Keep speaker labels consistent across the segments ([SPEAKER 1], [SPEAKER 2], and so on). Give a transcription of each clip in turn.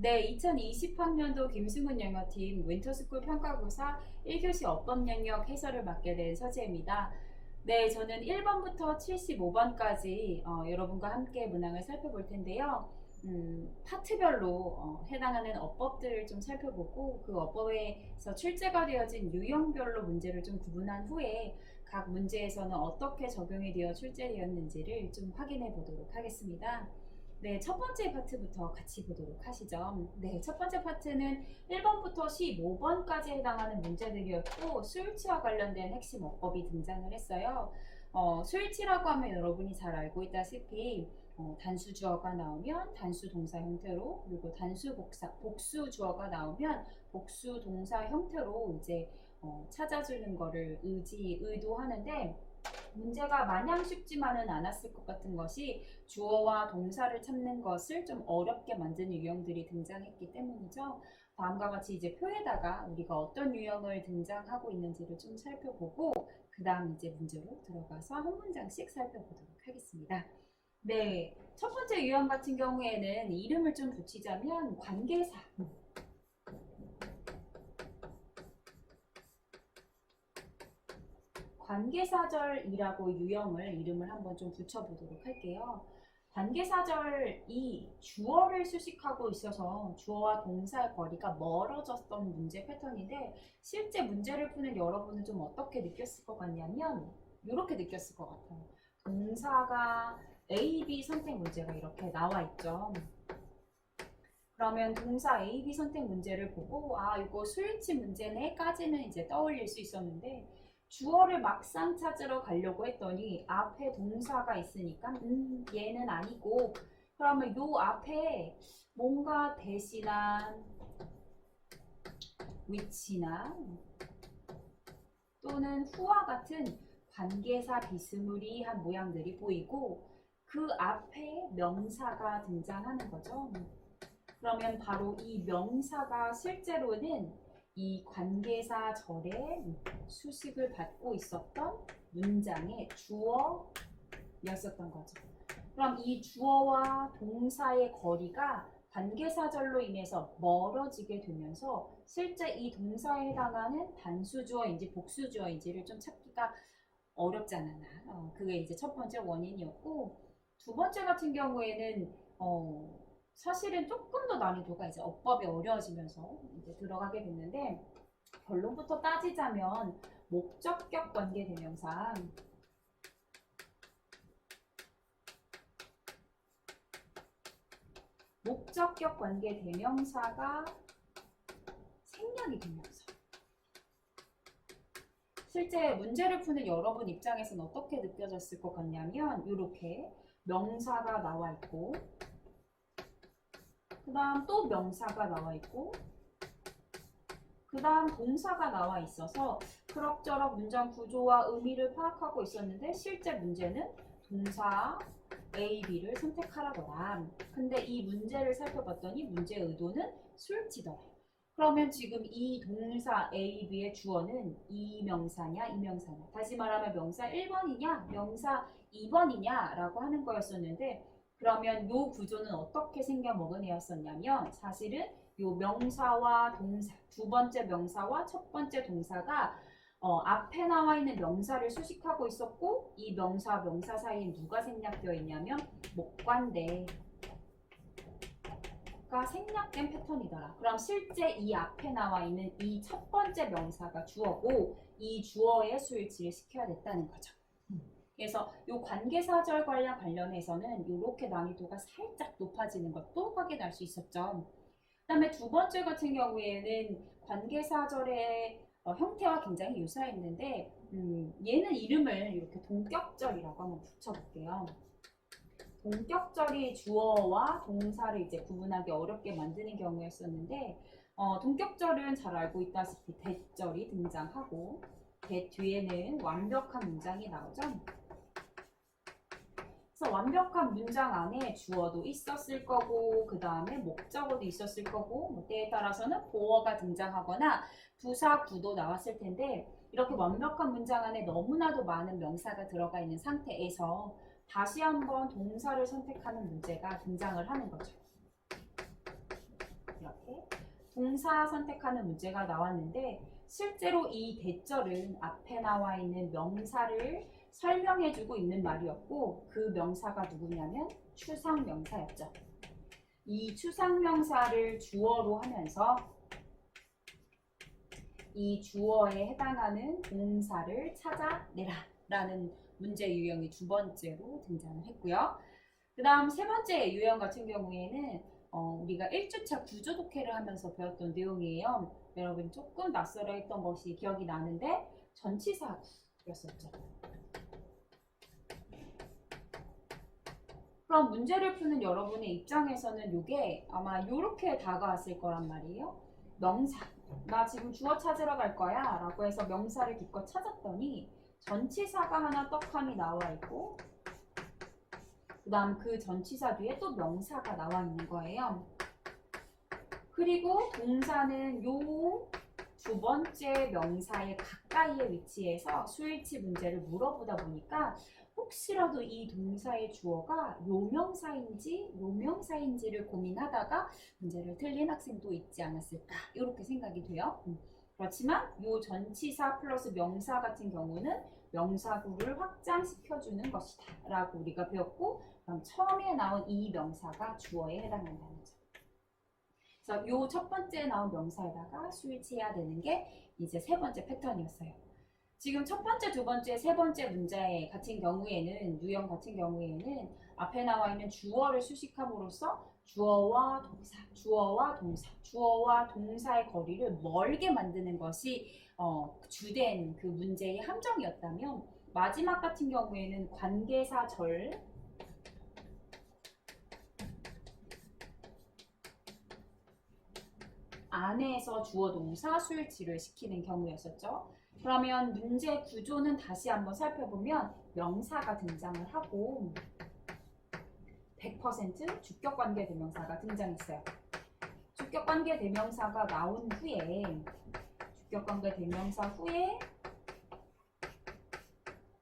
[SPEAKER 1] 네, 2020학년도 김승훈 영어팀 윈터스쿨 평가고사 1교시 어법 영역 해설을 맡게 된 서지혜입니다. 네, 저는 1번부터 75번까지 여러분과 함께 문항을 살펴볼 텐데요. 파트별로 해당하는 어법들을 좀 살펴보고 그 어법에서 출제가 되어진 유형별로 문제를 좀 구분한 후에 각 문제에서는 어떻게 적용이 되어 출제되었는지를 좀 확인해 보도록 하겠습니다. 네, 첫 번째 파트부터 같이 보도록 하시죠. 네, 첫 번째 파트는 1번부터 15번까지 해당하는 문제들이었고 수일치와 관련된 핵심 어법이 등장을 했어요. 수일치라고 하면 여러분이 잘 알고 있다시피 단수 주어가 나오면 단수 동사 형태로, 그리고 단수 복수 주어가 나오면 복수 동사 형태로 이제 찾아주는 거를 의도하는데, 문제가 마냥 쉽지만은 않았을 것 같은 것이 주어와 동사를 찾는 것을 좀 어렵게 만드는 유형들이 등장했기 때문이죠. 다음과 같이 이제 표에다가 우리가 어떤 유형을 등장하고 있는지를 좀 살펴보고 그 다음 이제 문제로 들어가서 한 문장씩 살펴보도록 하겠습니다. 네, 첫 번째 유형 같은 경우에는 이름을 좀 붙이자면 관계사. 관계사절이라고 유형을 이름을 한번 좀 붙여보도록 할게요. 관계사절이 주어를 수식하고 있어서 주어와 동사의 거리가 멀어졌던 문제 패턴인데, 실제 문제를 푸는 여러분은 좀 어떻게 느꼈을 것 같냐면 이렇게 느꼈을 것 같아요. 동사가 A, B 선택 문제가 이렇게 나와 있죠. 그러면 동사 A, B 선택 문제를 보고 이거 수일치 문제네 까지는 이제 떠올릴 수 있었는데, 주어를 막상 찾으러 가려고 했더니 앞에 동사가 있으니까 얘는 아니고, 그러면 요 앞에 뭔가 대신한 위치나 또는 후와 같은 관계사 비스무리한 모양들이 보이고 그 앞에 명사가 등장하는 거죠. 그러면 바로 이 명사가 실제로는 이 관계사절에 수식을 받고 있었던 문장의 주어였었던 거죠. 그럼 이 주어와 동사의 거리가 관계사절로 인해서 멀어지게 되면서 실제 이 동사에 해당하는 단수주어인지 복수주어인지를 좀 찾기가 어렵지 않았나. 그게 이제 첫 번째 원인이었고, 두 번째 같은 경우에는 사실은 조금 더 난이도가 이제 어법이 어려워지면서 이제 들어가게 됐는데, 결론부터 따지자면 목적격 관계대명사, 목적격 관계대명사가 생략이 되면서 실제 문제를 푸는 여러분 입장에서는 어떻게 느껴졌을 것 같냐면, 이렇게 명사가 나와 있고 그 다음 또 명사가 나와 있고 그 다음 동사가 나와 있어서 그럭저럭 문장 구조와 의미를 파악하고 있었는데, 실제 문제는 동사 A, B를 선택하라더라. 근데 이 문제를 살펴봤더니 문제 의도는 수일치더라. 그러면 지금 이 동사 A, B의 주어는 이 명사냐, 이 명사냐. 다시 말하면 명사 1번이냐, 명사 2번이냐 라고 하는 거였었는데, 그러면 요 구조는 어떻게 생겨먹은 애였었냐면, 사실은 요 명사와 동사, 두 번째 명사와 첫 번째 동사가 앞에 나와 있는 명사를 수식하고 있었고, 이 명사 사이에 누가 생략되어 있냐면 목관대가 생략된 패턴이더라. 그럼 실제 이 앞에 나와 있는 이 첫 번째 명사가 주어고 이 주어의 수일치를 시켜야 됐다는 거죠. 그래서 이 관계사절 관련해서는 이렇게 난이도가 살짝 높아지는 것도 확인할 수 있었죠. 그 다음에 두 번째 같은 경우에는 관계사절의 형태와 굉장히 유사했는데, 얘는 이름을 이렇게 동격절이라고 한번 붙여볼게요. 동격절이 주어와 동사를 이제 구분하기 어렵게 만드는 경우였었는데, 동격절은 잘 알고 있다시피 대절이 등장하고 대 뒤에는 완벽한 문장이 나오죠. 그래서 완벽한 문장 안에 주어도 있었을 거고 그 다음에 목적어도 있었을 거고, 뭐 때에 따라서는 보어가 등장하거나 부사 구도 나왔을 텐데, 이렇게 완벽한 문장 안에 너무나도 많은 명사가 들어가 있는 상태에서 다시 한번 동사를 선택하는 문제가 등장을 하는 거죠. 동사 선택하는 문제가 나왔는데 실제로 이 대절은 앞에 나와 있는 명사를 설명해주고 있는 말이었고 그 명사가 누구냐면 추상명사였죠. 이 추상명사를 주어로 하면서 이 주어에 해당하는 동사를 찾아내라 라는 문제 유형이 두 번째로 등장을 했고요. 그 다음 세 번째 유형 같은 경우에는 우리가 1주차 구조 독해를 하면서 배웠던 내용이에요. 여러분 조금 낯설어 했던 것이 기억이 나는데 전치사였었죠. 그럼 문제를 푸는 여러분의 입장에서는 이게 아마 이렇게 다가왔을 거란 말이에요. 명사, 나 지금 주어 찾으러 갈 거야 라고 해서 명사를 기껏 찾았더니 전치사가 하나 떡하니 나와 있고 그 다음 그 전치사 뒤에 또 명사가 나와 있는 거예요. 그리고 동사는 요 두 번째 명사의 가까이에 위치해서 수일치 문제를 물어보다 보니까 혹시라도 이 동사의 주어가 요명사인지 노명사인지를 고민하다가 문제를 틀린 학생도 있지 않았을까 이렇게 생각이 돼요. 그렇지만 요 전치사 플러스 명사 같은 경우는 명사구를 확장시켜주는 것이다 라고 우리가 배웠고 그럼 처음에 나온 이 명사가 주어에 해당한다는 점. 그래서 요 첫 번째 나온 명사에다가 수일치해야 되는 게 이제 세 번째 패턴이었어요. 지금 첫 번째, 두 번째, 세 번째 문제 같은 경우에는 유형 같은 경우에는 앞에 나와 있는 주어를 수식함으로써 주어와 동사, 주어와 동사, 주어와 동사의 거리를 멀게 만드는 것이 주된 그 문제의 함정이었다면 마지막 같은 경우에는 관계사절 안에서 주어 동사 수일치를 시키는 경우였었죠. 그러면 문제 구조는 다시 한번 살펴보면 명사가 등장을 하고 100% 주격관계대명사가 등장했어요. 주격관계대명사가 나온 후에 주격관계대명사 후에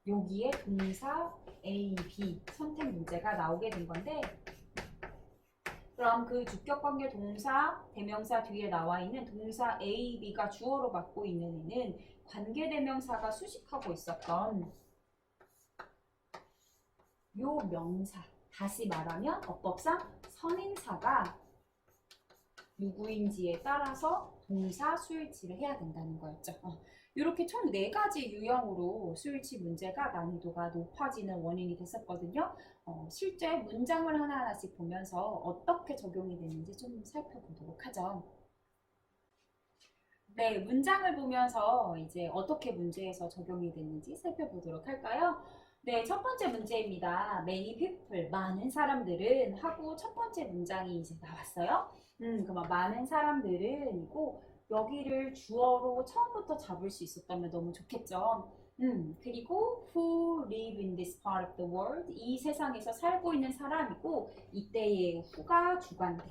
[SPEAKER 1] 여기에 동사 A, B 선택 문제가 나오게 된 건데 그럼 그 주격관계 동사, 대명사 뒤에 나와 있는 동사 A, B가 주어로 맡고 있는 애는 관계대명사가 수식하고 있었던 요 명사, 다시 말하면 어법상 선임사가 누구인지에 따라서 동사 수일치를 해야 된다는 거였죠. 이렇게 총 4가지 유형으로 수일치 문제가 난이도가 높아지는 원인이 됐었거든요. 실제 문장을 하나하나씩 보면서 어떻게 적용이 되는지 좀 살펴보도록 하죠. 네, 문장을 보면서 이제 어떻게 문제에서 적용이 됐는지 살펴보도록 할까요? 네, 첫 번째 문제입니다. Many people, 많은 사람들은 하고 첫 번째 문장이 이제 나왔어요. 그럼 많은 사람들은 이고 여기를 주어로 처음부터 잡을 수 있었다면 너무 좋겠죠. 그리고 who live in this part of the world, 이 세상에서 살고 있는 사람이고 이때의 who가 주관대,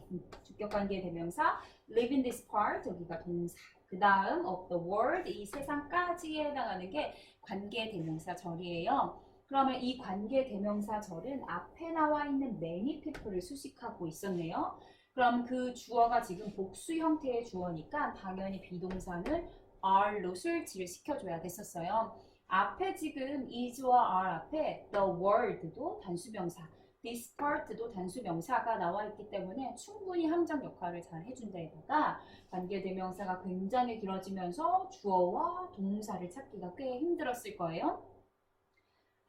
[SPEAKER 1] 주격관계 대명사, live in this part, 여기가 동사. 그 다음 of the world, 이 세상까지에 해당하는 게 관계 대명사 절이에요. 그러면 이 관계 대명사 절은 앞에 나와 있는 many people을 수식하고 있었네요. 그럼 그 주어가 지금 복수 형태의 주어니까 당연히 비동사는 are로 수일치를 시켜줘야 됐었어요. 앞에 지금 is와 are 앞에 the world도 단수명사, this part도 단수명사가 나와 있기 때문에 충분히 함정 역할을 잘 해준 데에다가 관계대명사가 굉장히 길어지면서 주어와 동사를 찾기가 꽤 힘들었을 거예요.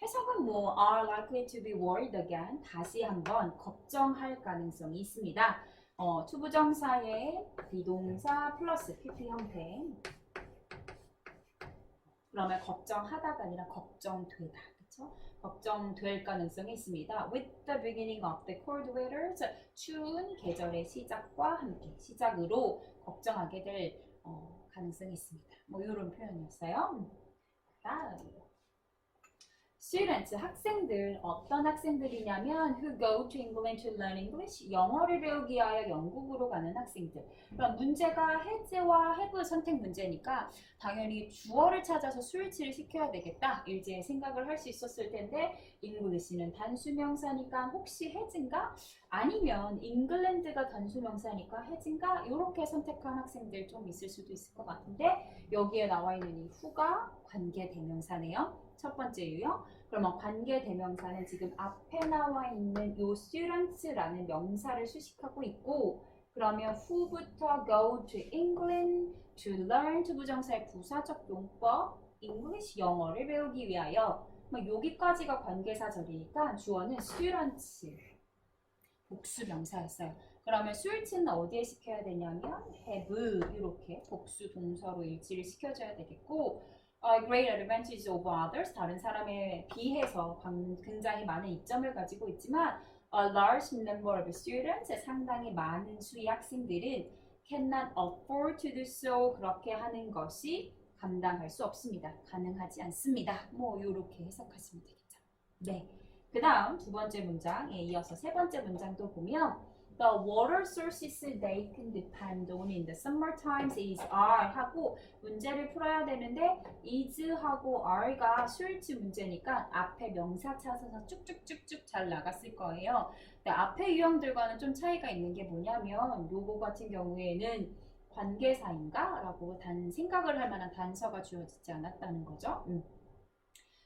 [SPEAKER 1] 해석은 뭐 are likely to be worried again, 다시 한번 걱정할 가능성이 있습니다. 투부정사의 비동사 플러스 PP 형태. 그러면 걱정하다가 아니라 걱정되다. 그쵸? 걱정될 가능성이 있습니다. With the beginning of the cold weather, 추운 계절의 시작과 함께 시작으로 걱정하게 될 가능성이 있습니다. 뭐 이런 표현이었어요. 다음. Students, 학생들, 어떤 학생들이냐면 who go to England to learn English, 영어를 배우기 위하여 영국으로 가는 학생들. 그럼 문제가 has와 have 선택 문제니까 당연히 주어를 찾아서 수일치를 시켜야 되겠다. 일제 생각을 할 수 있었을 텐데 English는 단수명사니까 혹시 has인가? 아니면 잉글랜드가 단수명사니까 has인가? 이렇게 선택한 학생들 좀 있을 수도 있을 것 같은데 여기에 나와 있는 이 who가 관계대명사네요. 첫 번째 유형. 그러면 관계대명사는 지금 앞에 나와 있는 요 students라는 명사를 수식하고 있고 그러면 who부터 go to England to learn to 부정사의 부사적 용법 English 영어를 배우기 위하여 여기까지가 관계사절이니까 주어는 students 복수 명사였어요. 그러면 술치는 어디에 시켜야 되냐면 have 이렇게 복수 동사로 일치를 시켜줘야 되겠고 great advantage over others 다른 사람에 비해서 굉장히 많은 이점을 가지고 있지만 a large number of students 상당히 많은 수의 학생들은 cannot afford to do so 그렇게 하는 것이 감당할 수 없습니다. 가능하지 않습니다. 뭐 이렇게 해석하시면 되겠죠. 네. 그 다음 두 번째 문장에 이어서 세 번째 문장도 보면 The water sources they can depend on in the summer times is are 하고 문제를 풀어야 되는데 is하고 are가 수일치 문제니까 앞에 명사 찾아서 쭉쭉쭉쭉 잘 나갔을 거예요. 근데 앞에 유형들과는 좀 차이가 있는 게 뭐냐면 요거 같은 경우에는 관계사인가? 라고 생각을 할 만한 단서가 주어지지 않았다는 거죠.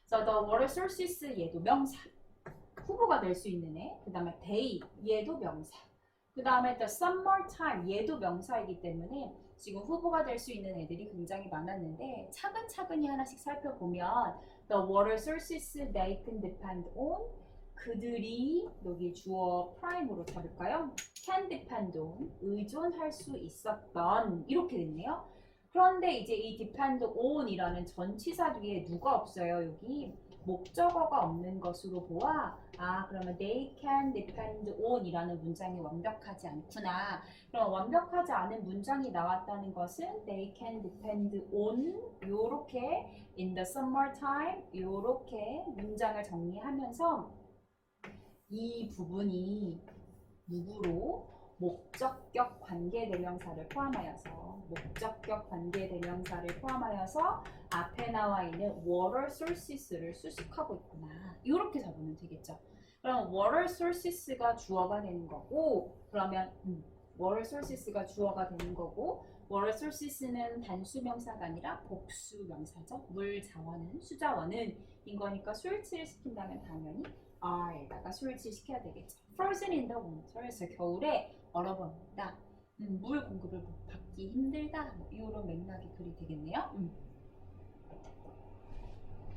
[SPEAKER 1] So the water sources 얘도 명사. 후보가 될 수 있는 애. 그 다음에 they 얘도 명사. 그 다음에 the summertime 얘도 명사이기 때문에 지금 후보가 될 수 있는 애들이 굉장히 많았는데 차근차근히 하나씩 살펴보면 the water sources they can depend on 그들이 여기 주어 prime으로 잡을까요? can depend on 의존할 수 있었던 이렇게 됐네요. 그런데 이제 이 depend on 이라는 전치사 뒤에 누가 없어요. 여기 목적어가 없는 것으로 보아 그러면 they can depend on 이라는 문장이 완벽하지 않구나. 그럼 완벽하지 않은 문장이 나왔다는 것은 they can depend on 요렇게 in the summertime 요렇게 문장을 정리하면서 이 부분이 누구로 목적격 관계대명사를 포함하여서 앞에 나와 있는 water sources를 수식하고 있구나. 이렇게 잡으면 되겠죠. 그럼 water sources가 주어가 되는 거고 그러면 water sources가 주어가 되는 거고 water sources는 단수명사가 아니라 복수명사죠. 물 자원은 수자원은 인 거니까 수일치를 시킨다면 당연히 are에다가 수일치 시켜야 되겠죠. Frozen in the winter 그래서 겨울에 얼어버린다. 물 공급을 받기 힘들다. 이런 맥락의 글이 되겠네요.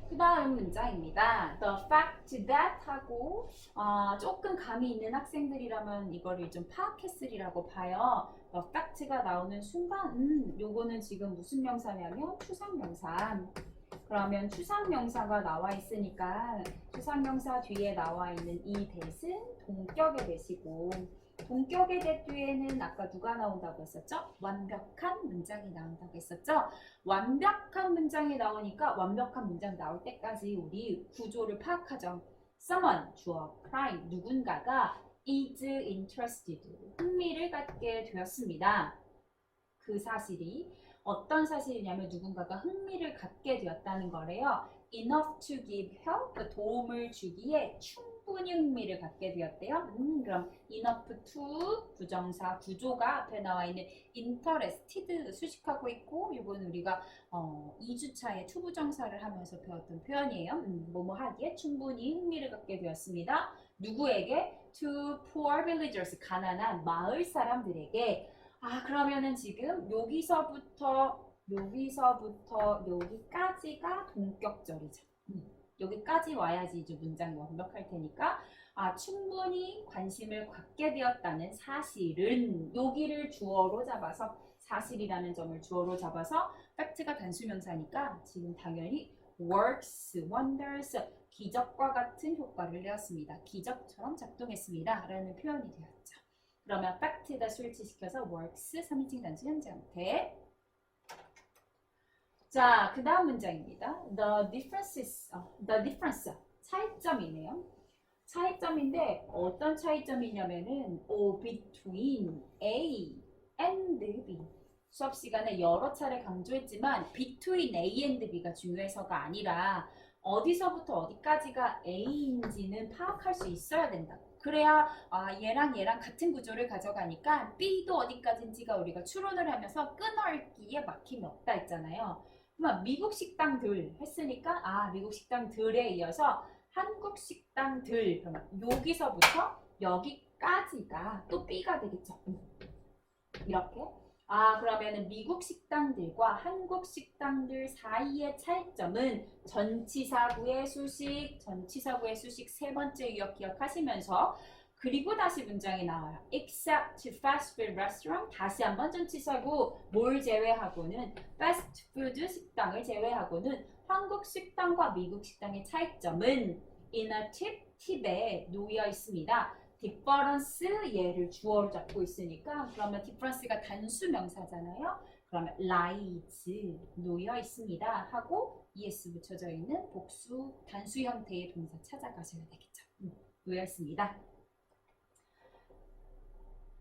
[SPEAKER 1] 그 다음 문장입니다. The fact that 하고 조금 감이 있는 학생들이라면 이거를 좀 파악했으리라고 봐요. The fact가 나오는 순간 요거는 지금 무슨 명사냐면 추상명사. 그러면 추상명사가 나와 있으니까 추상명사 뒤에 나와 있는 이 that은 동격의 that이고 동격의 that 뒤에는 아까 누가 나온다고 했었죠? 완벽한 문장이 나온다고 했었죠? 완벽한 문장이 나오니까 완벽한 문장 나올 때까지 우리 구조를 파악하죠. Someone, 주어, prime, 누군가가 is interested, 흥미를 갖게 되었습니다. 그 사실이 어떤 사실이냐면 누군가가 흥미를 갖게 되었다는 거래요. Enough to give help, 도움을 주기에 충분히 흥미를 갖게 되었대요. 그럼 enough to 부정사 구조가 앞에 나와 있는 interested 수식하고 있고 이건 우리가 2주차에 투부정사를 하면서 배웠던 표현이에요. 뭐뭐 하기에 충분히 흥미를 갖게 되었습니다. 누구에게? To poor villagers, 가난한 마을 사람들에게. 그러면은 지금 여기서부터 여기까지가 동격절이죠. 여기까지 와야지 이제 문장이 완벽할 테니까 충분히 관심을 갖게 되었다는 사실은 여기를 주어로 잡아서 사실이라는 점을 주어로 잡아서 팩트가 단수명사니까 지금 당연히 works, wonders, 기적과 같은 효과를 내었습니다. 기적처럼 작동했습니다. 라는 표현이 되었죠. 그러면 fact에다 스위치시켜서 works 3인칭 단수 현재 형태. 자, 그 다음 문장입니다. The difference, 차이점이네요. 차이점인데 어떤 차이점이냐면은 between A and B. 수업 시간에 여러 차례 강조했지만 between A and B가 중요해서가 아니라 어디서부터 어디까지가 A인지는 파악할 수 있어야 된다. 그래야 얘랑 얘랑 같은 구조를 가져가니까 B도 어디까지인지가 우리가 추론을 하면서 끊어읽기에 막힘이 없다 했잖아요. 그러면 미국 식당들 했으니까 미국 식당들에 이어서 한국 식당들, 그러면 여기서부터 여기까지가 또 B가 되겠죠. 이렇게. 그러면은 미국 식당들과 한국 식당들 사이의 차이점은 전치사구의 수식, 전치사구의 수식 세 번째 유형 기억하시면서 그리고 다시 문장이 나와요. Except fast food restaurant. 다시 한번 전치사구 뭘 제외하고는 fast food 식당을 제외하고는 한국 식당과 미국 식당의 차이점은 in a 팁에 놓여 있습니다. difference 얘를 주어로 잡고 있으니까 그러면 difference가 단수 명사잖아요. 그러면 lies 놓여 있습니다 하고 es 붙여져 있는 복수 단수 형태의 동사 찾아가셔야 되겠죠. 놓여 있습니다.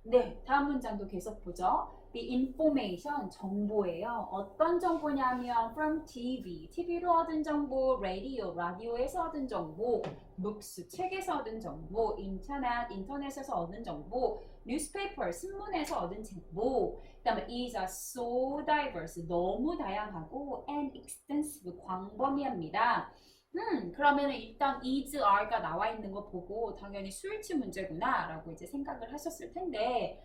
[SPEAKER 1] 네, 다음 문장도 계속 보죠. The information, 정보예요. 어떤 정보냐면 from TV, TV로 얻은 정보, radio, 라디오에서 얻은 정보, books, 책에서 얻은 정보, 인터넷, 인터넷에서 얻은 정보, newspaper, 신문에서 얻은 정보, 그 다음에 is so diverse, 너무 다양하고 and extensive, 광범위합니다. 그러면 일단 is, are가 나와 있는 거 보고 당연히 수일치 문제구나 라고 이제 생각을 하셨을 텐데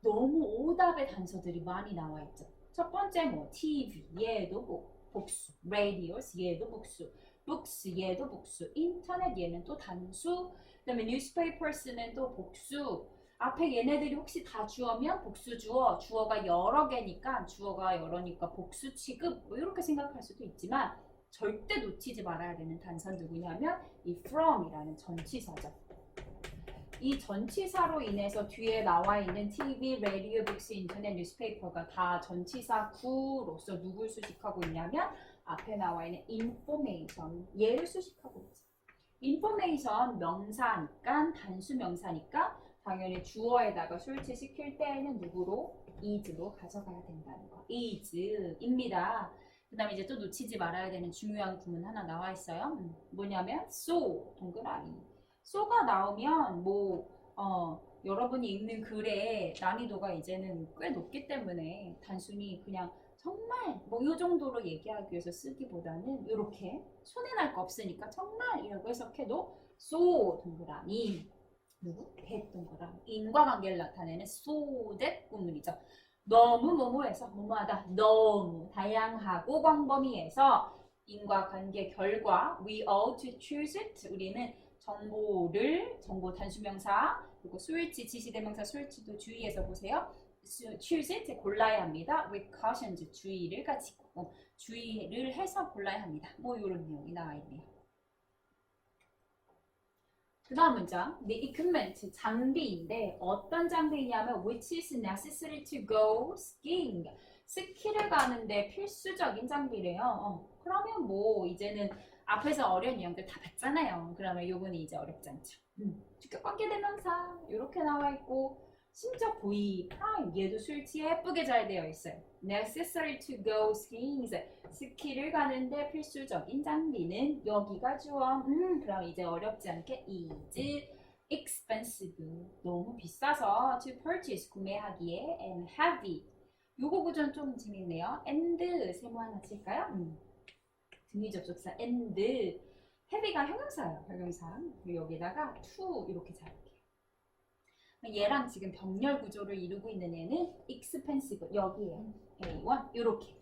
[SPEAKER 1] 너무 오답의 단서들이 많이 나와 있죠. 첫 번째 뭐 TV, 얘도 복수, radios, 얘도 복수, books, 얘도 복수, 인터넷, 얘는 또 단수, 그 다음에 newspapers는 또 복수. 앞에 얘네들이 혹시 다 주어면 복수 주어, 주어가 여러 개니까 주어가 여러니까 복수 취급 뭐 이렇게 생각할 수도 있지만 절대 놓치지 말아야 되는 단서는 누구냐면 이 from이라는 전치사죠. 이 전치사로 인해서 뒤에 나와 있는 TV, 라디오, 북스, 인터넷, 뉴스페이퍼가 다 전치사 구로서 누굴 수식하고 있냐면 앞에 나와 있는 information, 얘를 수식하고 있죠. information 명사니까 단수 명사니까 당연히 주어에다가 수일치시킬 때에는 누구로? is로 가져가야 된다는 거. is입니다. 그 다음에 이제 또 놓치지 말아야 되는 중요한 구문 하나 나와 있어요. 뭐냐면 so, 동그라미. so가 나오면 여러분이 읽는 글의 난이도가 이제는 꽤 높기 때문에 단순히 그냥 정말 이 정도로 얘기하기 위해서 쓰기보다는 이렇게 손에 날 거 없으니까 정말이라고 해석해도 so, 동그라미. 누구? that, 동그라미. 인과관계를 나타내는 so that 구문이죠. 너무 뭐뭐해서 뭐뭐하다 너무 다양하고 광범위해서 인과관계 결과 we ought to choose it 우리는 정보 단수명사 그리고 수일치 지시대명사 수일치도 주의해서 보세요. choose it 골라야 합니다. with caution 주의를 가지고 주의를 해서 골라야 합니다. 이런 내용이 나와 있네요. 그 다음 문장, the equipment, 장비인데 어떤 장비냐면 which is necessary to go skiing. 스키를 가는데 필수적인 장비래요. 그러면 이제는 앞에서 어려운 내용들 다 봤잖아요. 그러면 요거는 이제 어렵지 않죠. 주격관계대명사 이렇게 나와 있고 심지어 V, prime 얘도 수일치 예쁘게 잘 되어 있어요. necessary to go skiing. 스키를 가는데 필수적인 장비는 여기가 주어. 그럼 이제 어렵지 않게 is expensive. 너무 비싸서 to purchase 구매하기에 and heavy. 요거 구조는 좀 재밌네요. and 세모 하나 칠까요? 등위 접속사 and heavy가 형용사예요. 형용사. 그리고 여기다가 to 이렇게 잡을게요. 얘랑 지금 병렬 구조를 이루고 있는 애는 expensive 여기에요. A1 이렇게.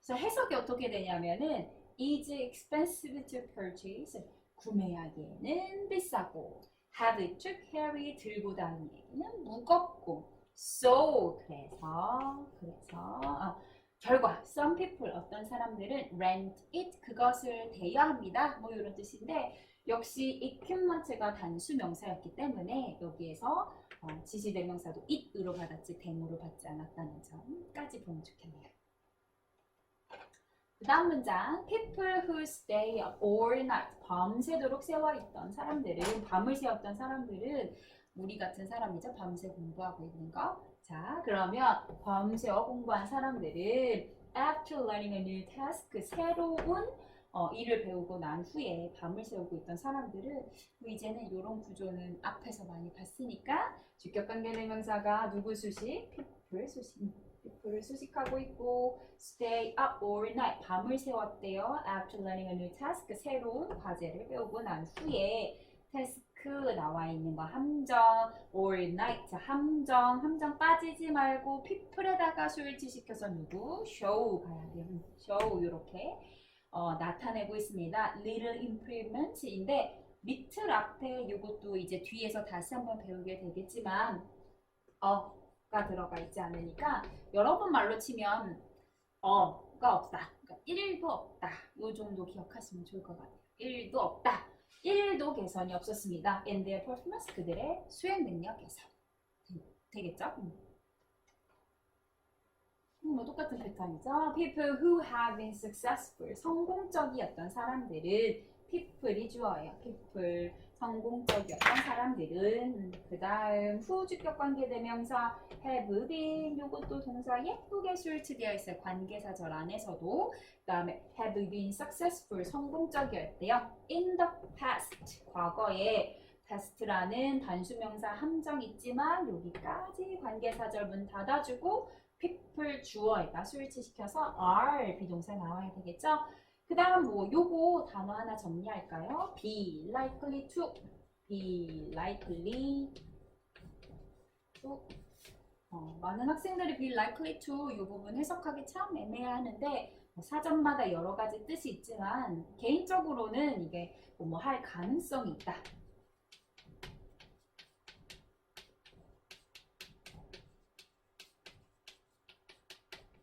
[SPEAKER 1] 그래서 해석이 어떻게 되냐면은 is expensive to purchase 구매하기에는 비싸고 have to carry 들고 다니기에는 무겁고 so 그래서 결과 some people 어떤 사람들은 rent it 그것을 대여합니다. 이런 뜻인데 역시 equipment가 단수 명사였기 때문에 여기에서 지시대명사도 it으로 받았지 대모로 받지 않았다는 점까지 보면 좋겠네요. 그 다음 문장 people who stay up all night 밤새도록 새워있던 사람들은 밤을 새웠던 사람들은 우리 같은 사람이죠. 밤새 공부하고 있는 거. 자 그러면 밤새워 공부한 사람들은 after learning a new task 새로운 일을 배우고 난 후에 밤을 새우고 있던 사람들은 뭐 이제는 이런 구조는 앞에서 많이 봤으니까 주격관계대명사가 누구 수식? people 수식. people를 수식하고 있고 stay up all night 밤을 새웠대요. after learning a new task 새로운 과제를 배우고 난 후에 task 나와 있는 거 함정 all night 함정 빠지지 말고 people에다가 수일치시켜서 누구? show 가야 돼요. show 이렇게 나타내고 있습니다. little improvement인데 little 앞에 이것도 이제 뒤에서 다시 한번 배우게 되겠지만 가 들어가 있지 않으니까 여러분 말로 치면 가 없다. 그러니까 1도 없다. 이 정도 기억하시면 좋을 것 같아요. 1도 없다. 1도 개선이 없었습니다. in their performance 그들의 수행 능력 개선. 되겠죠? 뭐 똑같은 패턴이죠. People who have been successful 성공적이었던 사람들은 people이 주어예요. people 성공적이었던 사람들은 그 다음 후주격 관계대명사 have been 요것도 동사 예쁘게 수일치되어 있어요. 관계사절 안에서도 그 다음에 have been successful 성공적이었대요. in the past 과거에 past라는 단수명사 함정 있지만 여기까지 관계사절 문 닫아주고 people 주어에다 수일치시켜서 are 비동사 나와야 되겠죠? 그 다음 뭐 요거 단어 하나 정리할까요? be likely to be likely to 많은 학생들이 be likely to 이 부분 해석하기 참 애매하는데 사전마다 여러 가지 뜻이 있지만 개인적으로는 이게 뭐 할 가능성이 있다.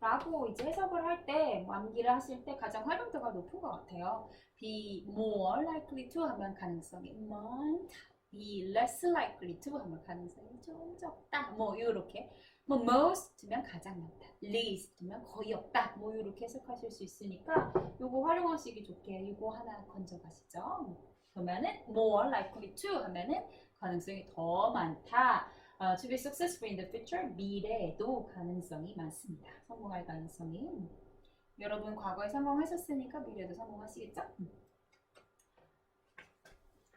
[SPEAKER 1] 라고 이제 해석을 할 때, 암기를 하실 때 가장 활용도가 높은 것 같아요. be more likely to 하면 가능성이 많다. be less likely to 하면 가능성이 좀 적다. 뭐 이렇게. 뭐 most면 가장 많다. least면 거의 없다. 뭐 이렇게 해석하실 수 있으니까 요거 활용하시기 좋게 이거 하나 건져가시죠. 그러면은 more likely to 하면은 가능성이 더 많다. To be successful in the future, 미래에도 가능성이 많습니다. 성공할 가능성이. 여러분 과거에 성공하셨으니까 미래에도 성공하시겠죠?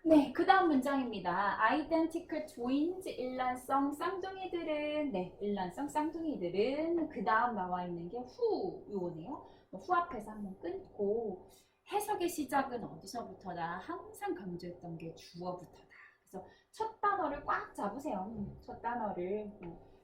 [SPEAKER 1] 네, 그 다음 문장입니다. Identical twins, 일란성 쌍둥이들은, 네, 일란성 쌍둥이들은 그 다음 나와 있는 게 후, 요거네요. 후 앞에서 한번 끊고 해석의 시작은 어디서부터다? 항상 강조했던 게 주어부터다. 그래서 첫 단어를 꽉 잡으세요. 첫 단어를.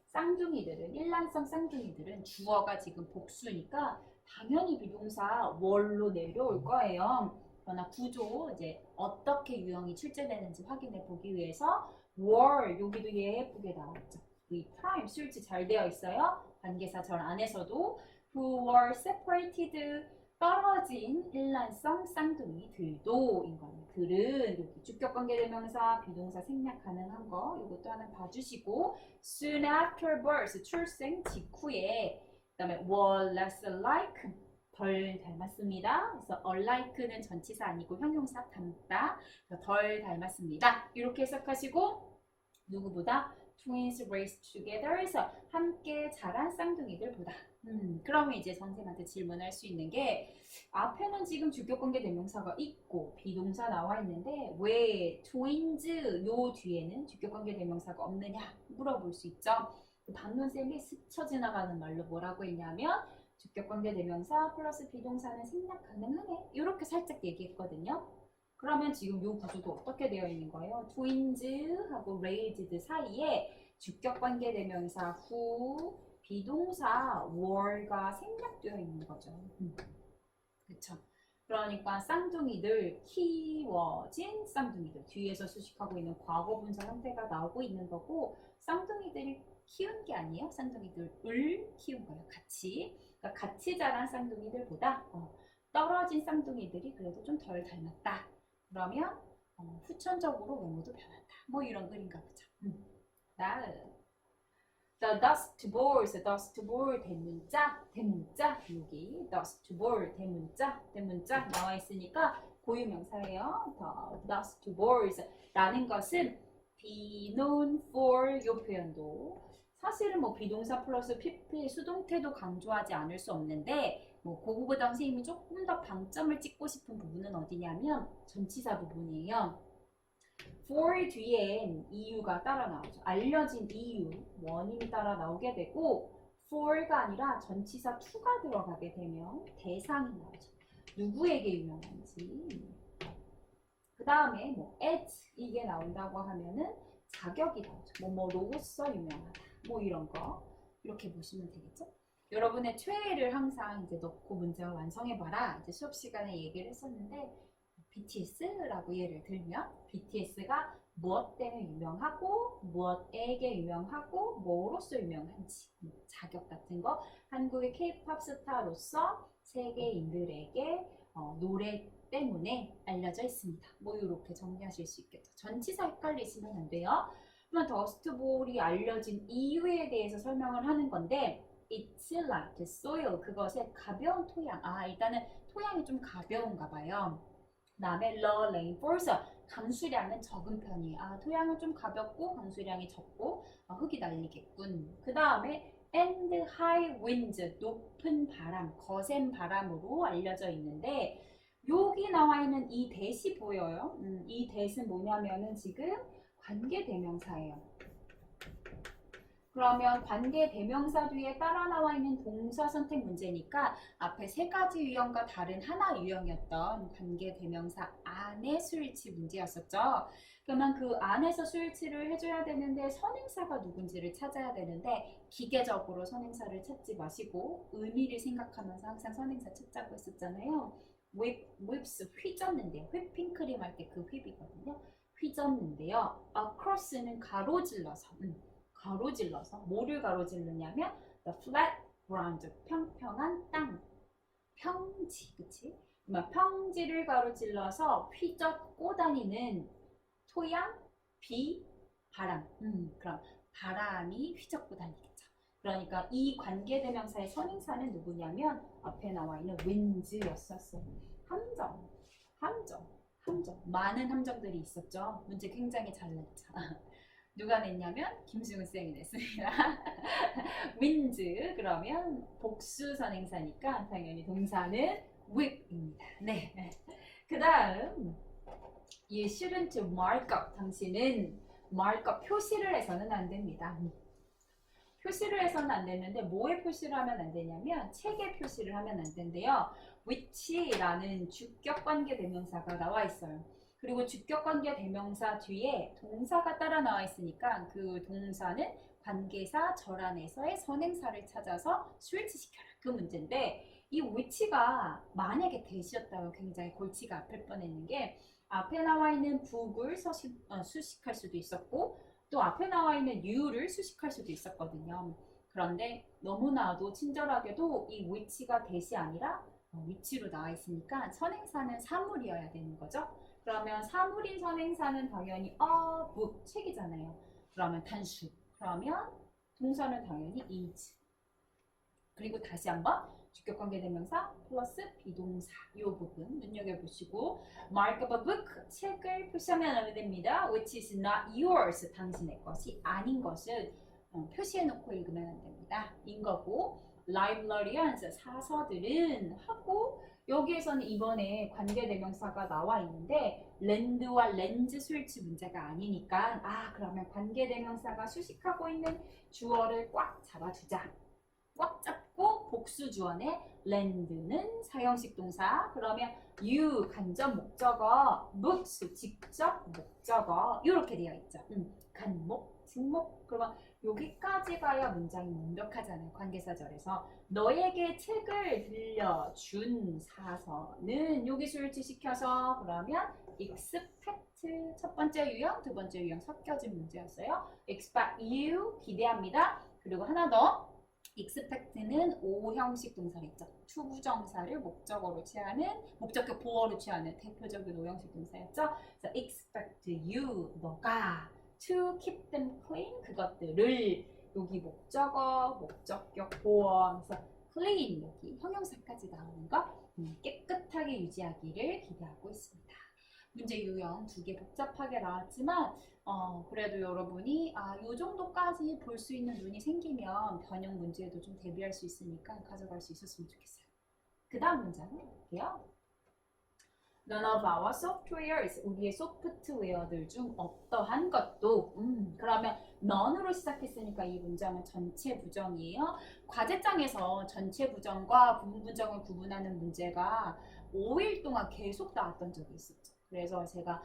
[SPEAKER 1] 쌍둥이들은, 일란성 쌍둥이들은 주어가 지금 복수니까 당연히 비동사 월로 내려올 거예요. 그러나 구조 이제 어떻게 유형이 출제되는지 확인해 보기 위해서 were 여기도 예쁘게 나왔죠. 이 prime 수일치 잘 되어 있어요. 관계사 절 안에서도 who were separated 떨어진 일란성 쌍둥이들도 인 거예요. 들은 여기 주격관계대명사 비동사 생략 가능한 거 이것도 하나 봐주시고 soon after birth 출생 직후에 그다음에 were less alike 덜 닮았습니다. 그래서 alike는 전치사 아니고 형용사 닮다. 덜 닮았습니다. 이렇게 해석하시고 누구보다 twins raised together 해서 함께 자란 쌍둥이들보다 그러면 이제 선생님한테 질문할 수 있는 게 앞에는 지금 주격관계 대명사가 있고 비동사 나와 있는데 왜 twins 요 뒤에는 주격관계 대명사가 없느냐 물어볼 수 있죠. 박론쌤이 스쳐 지나가는 말로 뭐라고 했냐면 주격관계 대명사 플러스 비동사는 생략 가능하네 이렇게 살짝 얘기했거든요. 그러면 지금 요 구조도 어떻게 되어 있는 거예요? twins하고 raised 사이에 주격관계 대명사 후 비동사 were가 생략되어 있는 거죠. 그쵸? 그러니까 쌍둥이들 키워진 쌍둥이들 뒤에서 수식하고 있는 과거분사 형태가 나오고 있는 거고 쌍둥이들이 키운 게 아니에요. 쌍둥이들을 키운 거예요. 같이. 그러니까 같이 자란 쌍둥이들보다 떨어진 쌍둥이들이 그래도 좀 덜 닮았다. 그러면 후천적으로 외모도 변한다. 뭐 이런 글인가 보죠. 다음 The dust bowl 대문자 여기 dust bowl 대문자 나와 있으니까 고유명사예요. The dust bowls 라는 것은 be known for 요 표현도 사실은 뭐 비동사 플러스 PP 수동태도 강조하지 않을 수 없는데 뭐 그거보다 선생님이 조금 더 방점을 찍고 싶은 부분은 어디냐면 전치사 부분이에요. for 뒤엔 이유가 따라 나오죠. 알려진 이유, 원인이 따라 나오게 되고 for가 아니라 전치사 to가 들어가게 되면 대상이 나오죠. 누구에게 유명한지. 그 다음에 뭐 at 이게 나온다고 하면은 자격이 나오죠. 뭐로서 유명하다. 뭐 이런 거 이렇게 보시면 되겠죠. 여러분의 최애를 항상 이제 넣고 문장을 완성해봐라. 이제 수업 시간에 얘기를 했었는데 BTS라고 예를 들면 BTS가 무엇 때문에 유명하고 무엇에게 유명하고 뭐로서 유명한지 자격 같은 거 한국의 K-팝 스타로서 세계인들에게 노래 때문에 알려져 있습니다. 뭐 이렇게 정리하실 수 있겠죠. 전치사 헷갈리시면 안 돼요. 그러면 더스트볼이 알려진 이유에 대해서 설명을 하는 건데 It's like soil. 그것의 가벼운 토양. 일단은 토양이 좀 가벼운가 봐요. 그 다음에 the rainfalls. 강수량은 적은 편이에요. 토양은 좀 가볍고 강수량이 적고 흙이 날리겠군. 그 다음에 and high winds. 높은 바람, 거센 바람으로 알려져 있는데 여기 나와 있는 이 that이 보여요. 이 that은 뭐냐면은 지금 관계대명사예요. 그러면 관계대명사 뒤에 따라 나와 있는 동사 선택 문제니까 앞에 세 가지 유형과 다른 하나 유형이었던 관계대명사 안에 수일치 문제였었죠. 그러면 그 안에서 수일치를 해줘야 되는데 선행사가 누군지를 찾아야 되는데 기계적으로 선행사를 찾지 마시고 의미를 생각하면서 항상 선행사 찾자고 했었잖아요. whips 휘젓는데요. 휘핑크림 할 때 그 휘이거든요. 휘젓는데요. across는 가로질러서 가로질러서 뭐를 가로질르냐면 the flat ground 평평한 땅 평지 그치? 그러면 평지를 가로질러서 휘젓고 다니는 토양 비 바람 그럼 바람이 휘젓고 다니겠죠. 그러니까 이 관계대명사의 선행사는 누구냐면 앞에 나와 있는 winds였었어요. 함정 많은 함정들이 있었죠. 문제 굉장히 잘 냈죠. 누가 냈냐면 김승훈 쌤이 냈습니다. winds 그러면 복수 선행사니까 당연히 동사는 whip입니다. 네. 그 다음 you shouldn't mark up. 당신은 mark up 표시를 해서는 안 됩니다. 표시를 해서는 안 되는데 뭐에 표시를 하면 안 되냐면 책에 표시를 하면 안 된대요. which라는 주격관계 대명사가 나와 있어요. 그리고 주격관계 대명사 뒤에 동사가 따라 나와 있으니까 그 동사는 관계사 절안에서의 선행사를 찾아서 수일치시켜라. 그 문제인데 이 which가 만약에 대시였다면 굉장히 골치가 아플 뻔했는 게 앞에 나와 있는 book을 수식할 수도 있었고 또 앞에 나와 있는 you를 수식할 수도 있었거든요. 그런데 너무나도 친절하게도 이 which가 대시 아니라 위치로 나와 있으니까 선행사는 사물이어야 되는 거죠. 그러면 사물인 선행사는 당연히 a book, 책이잖아요. 그러면 단수. 그러면 동사는 당연히 is. 그리고 다시 한번 주격관계대명사 플러스 비동사 이 부분 눈여겨보시고 mark up a book, 책을 표시하면 안 됩니다. which is not yours, 당신의 것이 아닌 것을 표시해놓고 읽으면 안 됩니다. 인 거고 librarians, 사서들은 하고 여기에서는 이번에 관계대명사가 나와 있는데 랜드와 렌즈 수일치 문제가 아니니까 그러면 관계대명사가 수식하고 있는 주어를 꽉 잡아주자. 꽉 잡고 복수 주어의 랜드는 사형식 동사. 그러면 you 간접 목적어, books 직접 목적어 이렇게 되어 있죠. 간목, 직목. 그러면 여기까지 가야 문장이 완벽하잖아요. 관계사절에서 너에게 책을 들려준 사서는 여기 수일치 시켜서 그러면 expect 첫 번째 유형, 두 번째 유형 섞여진 문제였어요. expect you 기대합니다. 그리고 하나 더 expect는 O형식 동사겠죠. 투부정사를 목적어로 취하는 목적격 보어로 취하는 대표적인 O형식 동사였죠. 그래서 expect you 너가 to keep them clean 그것들을 여기 목적어, 목적격 보어 그래서 clean 여기 형용사까지 나오는 거 깨끗하게 유지하기를 기대하고 있습니다. 문제 유형 두 개 복잡하게 나왔지만 그래도 여러분이 이 정도까지 볼 수 있는 눈이 생기면 변형 문제에도 좀 대비할 수 있으니까 가져갈 수 있었으면 좋겠어요. 그 다음 문장을 볼게요. None of our softwares, 우리의 소프트웨어들 중 어떠한 것도. 그러면 none으로 시작했으니까 이 문장은 전체 부정이에요. 과제장에서 전체 부정과 부분 부정을 구분하는 문제가 5일 동안 계속 나왔던 적이 있었죠. 그래서 제가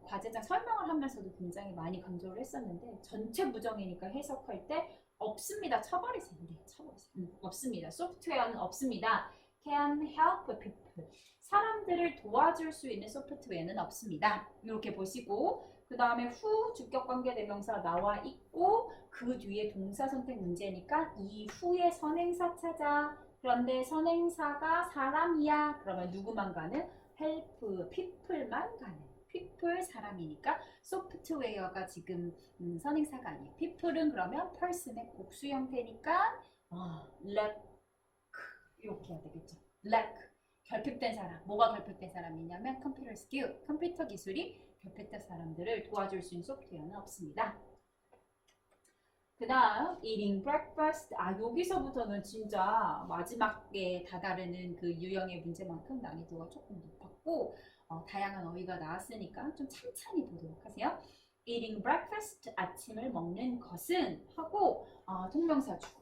[SPEAKER 1] 과제장 설명을 하면서도 굉장히 많이 강조를 했었는데, 전체 부정이니까 해석할 때 없습니다. 쳐버리세요. 네, 쳐버리세요. 없습니다. 소프트웨어는 없습니다. Can help people. 사람들을 도와줄 수 있는 소프트웨어는 없습니다. 이렇게 보시고, 그 다음에 후 주격관계대명사 나와 있고, 그 뒤에 동사 선택 문제니까 이 후에 선행사 찾아. 그런데 선행사가 사람이야. 그러면 누구만 가는? help, people만 가는. people 사람이니까 소프트웨어가 지금 선행사가 아니에요. people은 그러면 person의 복수 형태니까 lack 이렇게 해야 되겠죠. lack 결핍된 사람. 뭐가 결핍된 사람이냐면 컴퓨터 스킬, 컴퓨터 기술이 결핍된 사람들을 도와줄 수 있는 소프트웨어는 없습니다. 그 다음 eating breakfast. 여기서부터는 진짜 마지막에 다다르는 그 유형의 문제만큼 난이도가 조금 높았고 다양한 어휘가 나왔으니까 좀 찬찬히 보도록 하세요. eating breakfast, 아침을 먹는 것은 하고 동명사 주어.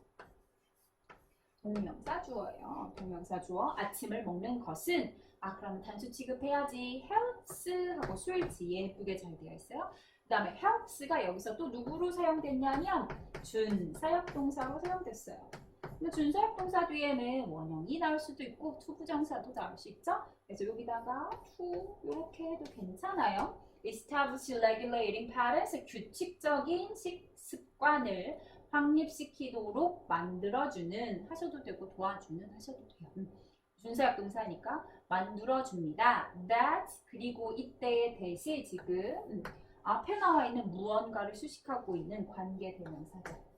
[SPEAKER 1] 동명사 주어예요. 동명사 주어. 아침을 먹는 것은 그럼 단수 취급해야지. helps 하고 수일치 예쁘게 잘 되어 있어요. 그 다음에 helps가 여기서 또 누구로 사용됐냐면 준사역동사로 사용됐어요. 근데 준사역동사 뒤에는 원형이 나올 수도 있고 투부정사도 나올 수 있죠. 그래서 여기다가 to 이렇게 해도 괜찮아요. establish regulating patterns, 규칙적인 습관을 확립시키도록 만들어주는 하셔도 되고 도와주는 하셔도 돼요. 준사역동사니까 만들어줍니다. that 그리고 이때의 대시 지금 앞에 나와 있는 무언가를 수식하고 있는 관계대명사죠.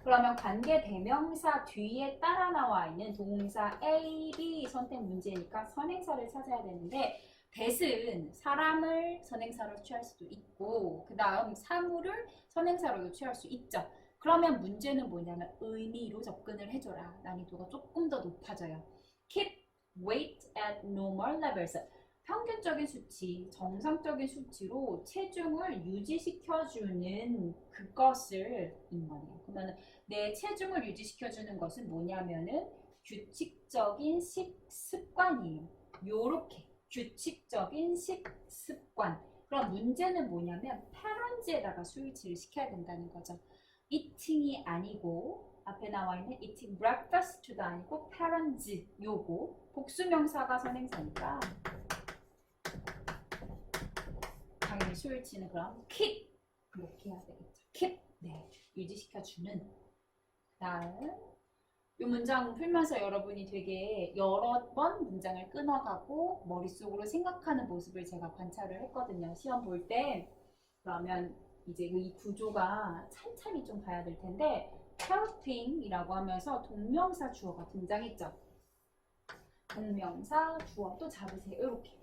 [SPEAKER 1] 그러면 관계대명사 뒤에 따라 나와 있는 동사 A, B 선택 문제니까 선행사를 찾아야 되는데 that은 사람을 선행사로 취할 수도 있고 그 다음 사물을 선행사로도 취할 수 있죠. 그러면 문제는 뭐냐면 의미로 접근을 해줘라. 난이도가 조금 더 높아져요. Keep weight at normal levels. 평균적인 수치, 정상적인 수치로 체중을 유지시켜주는 그것을 인 거네요. 그러면 내 체중을 유지시켜주는 것은 뭐냐면은 규칙적인 식습관이에요. 요렇게 규칙적인 식습관. 그럼 문제는 뭐냐면 패런즈에다가 수일치를 시켜야 된다는 거죠. eating이 아니고 앞에 나와 있는 eating breakfast도 아니고 parents 요거 복수명사가 선행사니까 당연히 수일치는 그럼 keep 이렇게 해야 되겠죠. keep 네 유지시켜주는. 다음 이 문장 풀면서 여러분이 되게 여러 번 문장을 끊어가고 머릿속으로 생각하는 모습을 제가 관찰을 했거든요. 시험 볼 때. 그러면 이제 이 구조가 찬찬히 좀 봐야 될 텐데 helping이라고 하면서 동명사 주어가 등장했죠. 동명사 주어 또 잡으세요. 이렇게.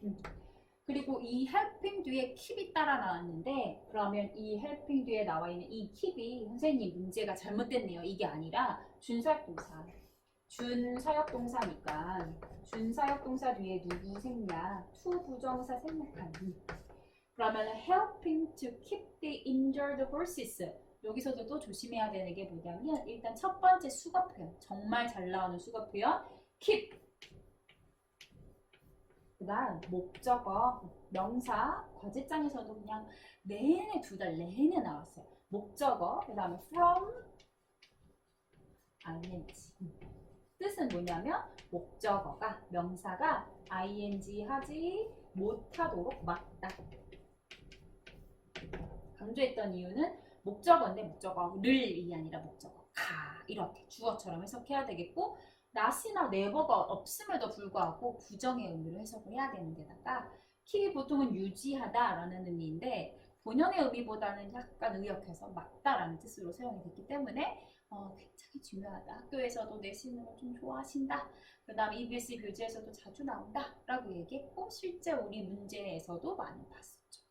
[SPEAKER 1] 그리고 이 helping 뒤에 keep이 따라 나왔는데 그러면 이 helping 뒤에 나와 있는 이 keep이 선생님 문제가 잘못됐네요. 이게 아니라 준사역동사. 준사역동사니까 준사역동사 뒤에 누구 생략? to 부정사 생략하니. 그러면 helping to keep the injured horses. 여기서도 또 조심해야 되는 게 뭐냐면 일단 첫 번째 수거 표현. 정말 잘 나오는 수거 표현. keep. 그 다음 목적어, 명사, 과제장에서도 그냥 내내 2달 내내 나왔어요. 목적어, 그 다음에 from, ing. 뜻은 뭐냐면 목적어가, 명사가 ing 하지 못하도록 막다. 강조했던 이유는 목적어인데 목적어를이 아니라 목적어가 이렇게 주어처럼 해석해야 되겠고 not이나 never가 없음에도 불구하고 부정의 의미로 해석을 해야 되는 데다가 keep이 보통은 유지하다라는 의미인데 본연의 의미보다는 약간 의역해서 막다라는 뜻으로 사용이 됐기 때문에 굉장히 중요하다. 학교에서도 내신으로 좀 좋아하신다. 그 다음에 EBS 교재에서도 자주 나온다 라고 얘기했고 실제 우리 문제에서도 많이 봤었죠.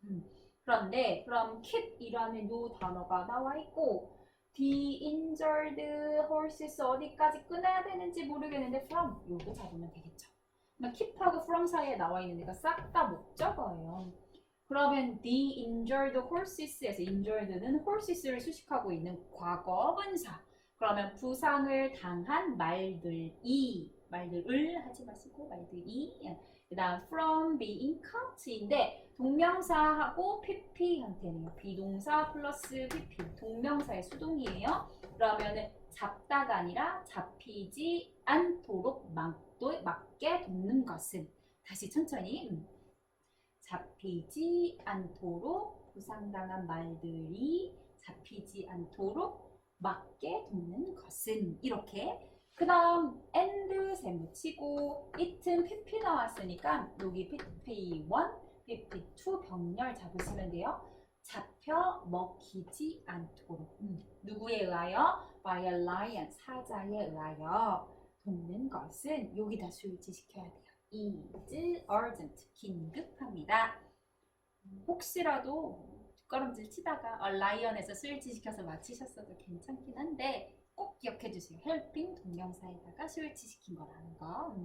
[SPEAKER 1] 그런데 그럼 keep이라는 요 단어가 나와 있고 The injured horses 어디까지 끊어야 되는지 모르겠는데 from 요거 잡으면 되겠죠. 그러니까 keep하고 from 사이에 나와 있는 애가 싹 다 목적어예요. 그러면 the injured horses에서 injured는 horses를 수식하고 있는 과거 분사. 그러면 부상을 당한 말들을 하지 마시고 말들이. 그 다음 from being caught,인데 동명사하고 pp 형태네요. 비동사 플러스 pp. 동명사의 수동이에요. 그러면은 잡다가 아니라 잡히지 않도록 맞게 돕는 것은. 다시 천천히. 잡히지 않도록 부상당한 말들이 잡히지 않도록 맞게 돕는 것은. 이렇게. 그 다음 and 세무치고 it은 pp 나왔으니까 여기 pp1, pp2 병렬 잡으시면 돼요. 잡혀 먹히지 않도록. 누구에 의하여? by a lion, 사자에 의하여 돕는 것은. 여기다 수일치시켜야 돼요. is urgent, 긴급합니다. 혹시라도 뒷걸음질 치다가 lion에서 수일치시켜서 맞히셨어도 괜찮긴 한데 꼭 기억해 주세요. helping 동명사에다가 수일치시킨 거라는 거.